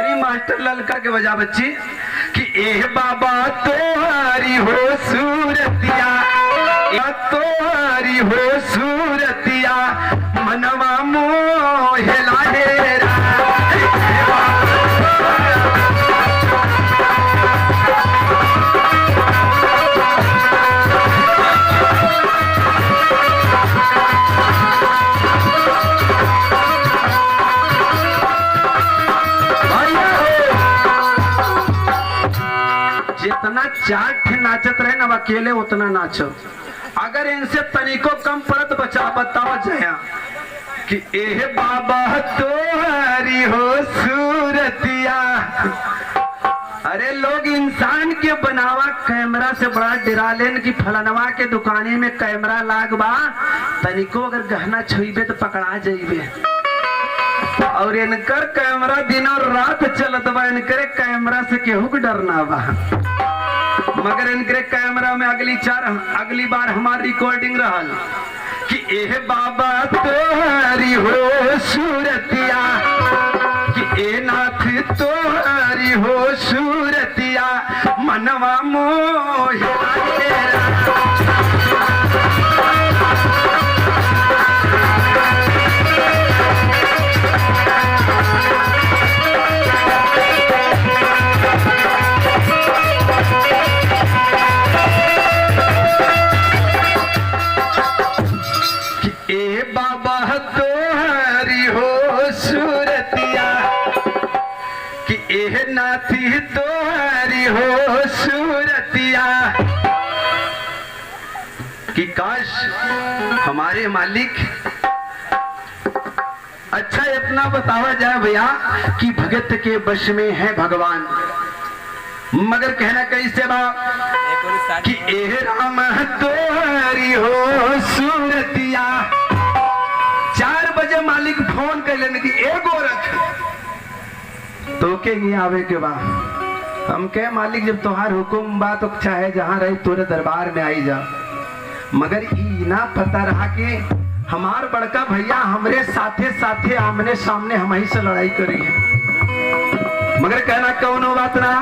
अरे मास्टर ललका के बजा बच्ची कि एह बाबा तोहारी हो सूरतिया, तोहारी हो सूरतिया, मनवा मोहेला हेरा। जितना चार ठे नाचत रहे ना अकेले उतना नाचो। अगर इनसे तनिको कम पड़त बचा बताओ जया कि एह बाबा तोहारी हो सूरतिया। अरे लोग इंसान के बनावा कैमरा से बड़ा डरा लेन की फलनवा के दुकाने में कैमरा लाग बा, तनिको अगर गहना छुईबे तो पकड़ा जाइबे। और इनकर कैमरा दिन और रात चलत बा, इनकरे कैमरा से केहू के डरना बा। मगर इनके कैमरा में अगली बार हमारी रिकॉर्डिंग रहल कि एह बाबा तोहारी हो सूरतिया, कि ए नाथ तोहारी हो सूरतिया, मनवा मोहेला हेरा। नाथी तोहारी हो सूरतिया, कि काश हमारे मालिक अच्छा इतना बतावा जाए भैया कि भगत के वश में है भगवान। मगर कहना कैसे बा कि एह राम तोहारी हो सूरतिया। 4 बजे मालिक फोन कर लेने की ए गोरख तो के आवे के बा। हम के मालिक जब तोहार हुकुम बा तो चाहे जहाँ रही तोरे दरबार में आई जा। मगर ई ना पता रहा कि हमार बड़का भैया हमरे साथे साथे आमने सामने हम ही से लड़ाई करी है। मगर कहना कौनो बात ना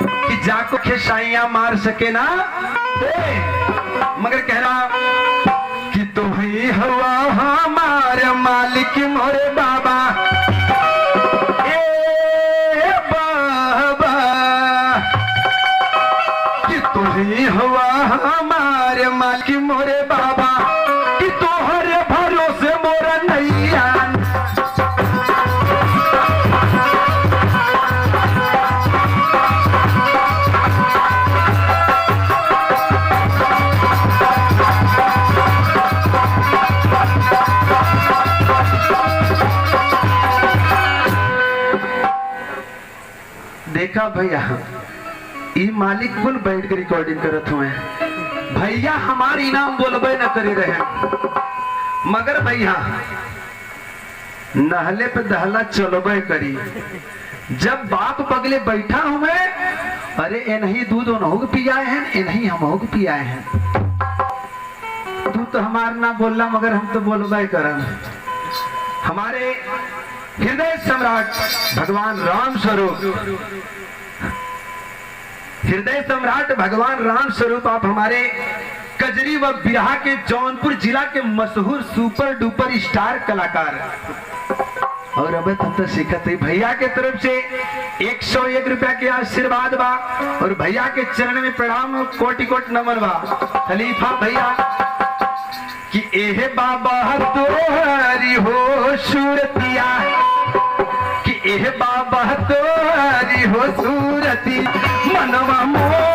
कि जाको खेसाइया मार सके ना, मगर कहना कि तो ही हवा हमारे मालिक मोरे बाबा। हुआ हमारे मालिक मोरे बाबा, कि तोहरे भरोसे मोरा नैया। देखा भैया ई मालिक कुल बैठ के रिकॉर्डिंग करत हुए भैया हमार इनाम बोलबे न करे रहे। मगर भैया नहले पे दहला चलबे करी। जब बाप बगले बैठा हुए, अरे ए नहीं दूध उन्हों के पियाए हैं, ए नहीं हम के पियाए हैं। तू तो हमार ना बोलना मगर हम तो बोलबे करन। हमारे हृदय सम्राट भगवान राम स्वरूप, हृदय सम्राट भगवान राम स्वरूप आप हमारे कजरी व बिरहा के जौनपुर जिला के मशहूर सुपर डुपर स्टार कलाकार। और अब तुम तो सीखत है भैया के तरफ से 101 रुपया के आशीर्वाद बा। और भैया के चरण में प्रणाम कोटि कोटि नमन बा। खलीफा भैया कि एह बाबा तोहारी हो सूरतिया, कि एह बाबा तोहारी हो सूरती, मनवा मोह